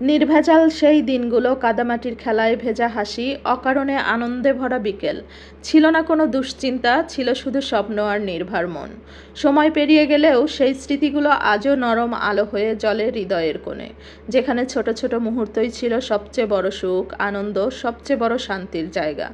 নির্ভেজাল সেই দিনগুলো, কাদামাটির খেলায় ভেজা হাসি, অকারণে আনন্দে ভরা বিকেল। ছিল না কোনো দুশ্চিন্তা, ছিল শুধু স্বপ্ন আর নির্ভার মন। সময় পেরিয়ে গেলেও সেই স্মৃতিগুলো আজও নরম আলো হয়ে জ্বলে হৃদয়ের কোণে, যেখানে ছোট ছোট মুহূর্তই ছিল সবচেয়ে বড় সুখ, আনন্দ, সবচেয়ে বড় শান্তির জায়গা।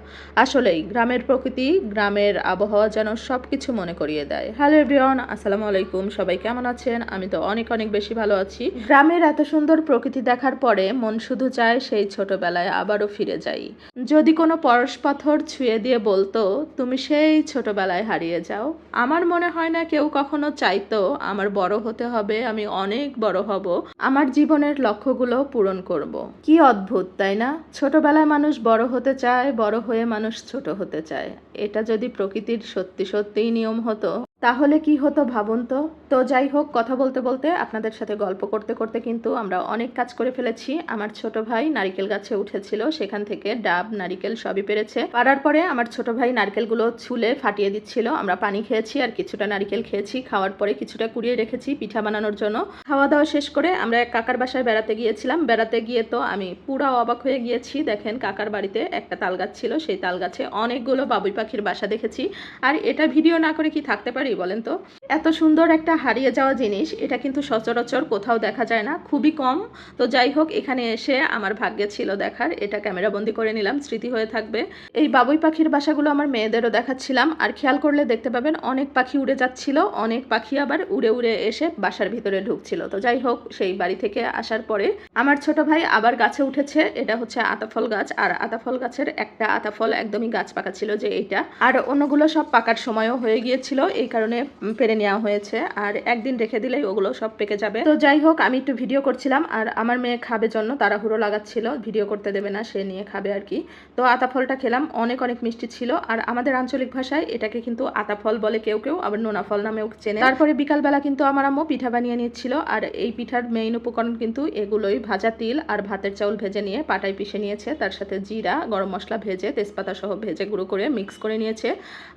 আসলেই গ্রামের প্রকৃতি, গ্রামের আবহাওয়া যেন সব কিছু মনে করিয়ে দেয়। হ্যালো এভরিওয়ান, আসসালামু আলাইকুম। সবাই কেমন আছেন? আমি তো অনেক অনেক বেশি ভালো আছি। গ্রামের এত সুন্দর প্রকৃতি দেখার পরে মন শুধু চায় সেই ছোটবেলায় আবারও ফিরে যাই। যদি কোনো পরশ পাথর ছুঁয়ে দিয়ে বলতো তুমি সেই ছোটবেলায় হারিয়ে যাও, আমার মনে হয় না কেউ কখনো চাইতো আমার বড় হতে হবে, আমি অনেক বড় হব, আমার জীবনের লক্ষ্যগুলো পূরণ করব। কি অদ্ভুত তাই না? ছোটবেলায় মানুষ বড় হতে চায়, বড় হয়ে মানুষ ছোট হতে চায়। এটা যদি প্রকৃতির সত্যি সত্যিই নিয়ম হতো তাহলে কি হতো ভাবুন তো। তো যাই হোক, কথা বলতে বলতে আপনাদের সাথে গল্প করতে করতে কিন্তু আমরা অনেক কাজ করে ফেলেছি। আমার ছোট ভাই নারিকেল গাছে উঠেছিল, সেখান থেকে ডাব নারিকেল সবই পেরেছে। পারার পরে আমার ছোট ভাই নারকেলগুলো ছুলে ফাটিয়ে দিচ্ছিল। আমরা পানি খেয়েছি আর কিছুটা নারিকেল খেয়েছি। খাওয়ার পরে কিছুটা কুড়িয়ে রেখেছি পিঠা বানানোর জন্য। খাওয়া দাওয়া শেষ করে আমরা এক কাকার বাসায় বেড়াতে গিয়েছিলাম। বেড়াতে গিয়ে তো আমি পুরো অবাক হয়ে গিয়েছি। দেখেন, কাকার বাড়িতে একটা তাল গাছ ছিল, সেই তাল গাছে অনেকগুলো বাবুই পাখির বাসা দেখেছি। আর এটা ভিডিও না করে কি থাকতে পারি বলেন তো? এত সুন্দর একটা হারিয়ে যাওয়া জিনিস, এটা কিন্তু সচরাচর কোথাও দেখা যায় না, খুবই কম। তো যাই হোক, এখানে এসে আমার ভাগ্যে ছিল দেখার, এটা ক্যামেরাবন্দি করে নিলাম, স্মৃতি হয়ে থাকবে। এই বাবুই পাখির বাসাগুলো আমার মেয়েদেরও দেখাচ্ছিলাম। আর খেয়াল করলে দেখতে পাবেন অনেক পাখি উড়ে যাচ্ছিল, অনেক পাখি আবার উড়ে উড়ে এসে বাসার ভিতরে ঢুকছিল। তো যাই হোক, সেই বাড়ি থেকে আসার পরে আমার ছোট ভাই আবার গাছে উঠেছে। এটা হচ্ছে আতাফল গাছ, আর আতাফল গাছের একটা আতাফল একদমই গাছ পাকা ছিল, যে এইটা। আর অন্যগুলো সব পাকার সময়ও হয়ে গিয়েছিল, এই কারণে পেরে নেওয়া হয়েছে। আর একদিন রেখে দিলেই ওগুলো সব পেকে যাবে। তো যাই হোক, আমি একটু ভিডিও করছিলাম আর আমার মেয়ে খাবে জন্য তাড়াহুড়ো লাগাচ্ছিল, ভিডিও করতে দেবে না, সে নিয়ে খাবে আর কি। তো আতাফলটা খেলাম, অনেক অনেক মিষ্টি ছিল। আর আমাদের আঞ্চলিক ভাষায় এটাকে কিন্তু আতাফল বলে কেউ কেউ, আবার নোনা ফল নামেও চেনে। তারপরে বিকালবেলা কিন্তু আমার আম্মু পিঠা বানিয়ে নিচ্ছিল। আর এই পিঠার মেইন উপকরণ কিন্তু এগুলোই, ভাজা তিল আর ভাতের চাউল ভেজে নিয়ে পাটায় পিষে নিয়েছে, তার সাথে জিরা গরম মশলা ভেজে তেজপাতা সহ ভেজে গুঁড়ো করে মিক্স করে নিয়েছে।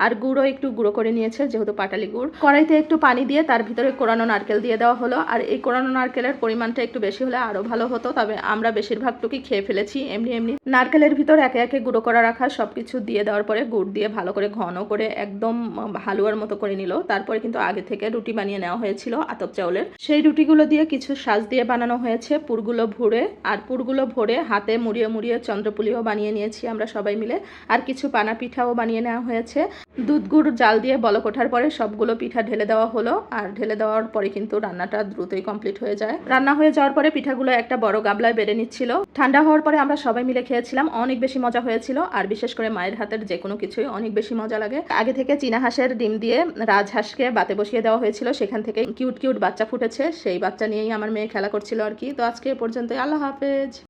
আর গুঁড়ো একটু গুঁড়ো করে নিয়েছে, যেহেতু পাটালি গুড়। কড়াইতে একটু পানি দিয়ে তার ভিতরে কোরানো নারকেল দিয়ে দেওয়া হলো। আর এই কোরানো নারকেলের পরিমাণটা একটু বেশি হলে আরো ভালো হতো, তবে আমরা বেশিরভাগটুকুই খেয়ে ফেলেছি। এমনি এমনি নারকেলের ভিতর একে একে গুঁড়ো করা রাখা সবকিছু দিয়ে দেওয়ার পরে গুড় দিয়ে ভালো করে ঘন করে একদম হালুয়ার মতো করে নিল। তারপরে কিন্তু আগে থেকে রুটি বানিয়ে নেওয়া হয়েছিল আতপ চাউলের, সেই রুটিগুলো দিয়ে কিছু সাজ দিয়ে বানানো হয়েছে পুরগুলো ভরে। আর পুরগুলো ভরে হাতে মুড়িয়ে মুড়িয়ে চন্দ্রপুলিও বানিয়ে নিয়েছি আমরা সবাই মিলে। আর কিছু পানা পিঠাও বানিয়ে নেওয়া হয়েছে। দুধ গুড় জাল দিয়ে বলক ওঠার পরে সবগুলো পিঠা ঢেলে দেওয়া হলো। আর ঢেলে দেওয়ার পরে কিন্তু রান্নাটা দ্রুতই কমপ্লিট হয়ে যায়। রান্না হয়ে যাওয়ার পরে পিঠাগুলো একটা বড় গাবলায় বেড়ে নিচ্ছিল। ঠান্ডা হওয়ার পরে আমরা সবাই মিলে খেয়েছিলাম, অনেক বেশি মজা হয়েছিল। আর বিশেষ করে মায়ের হাতের যে কোনো কিছুই অনেক বেশি মজা লাগে। আগে থেকে চীনা হাঁসের ডিম দিয়ে রাজহাঁসকে বাতে বসিয়ে দেওয়া হয়েছিল, সেখান থেকে কিউট কিউট বাচ্চা ফুটেছে, সেই বাচ্চা নিয়েই আমার মেয়ে খেলা করছিল আর কি। তো আজকে এ পর্যন্তই, আল্লাহ হাফেজ।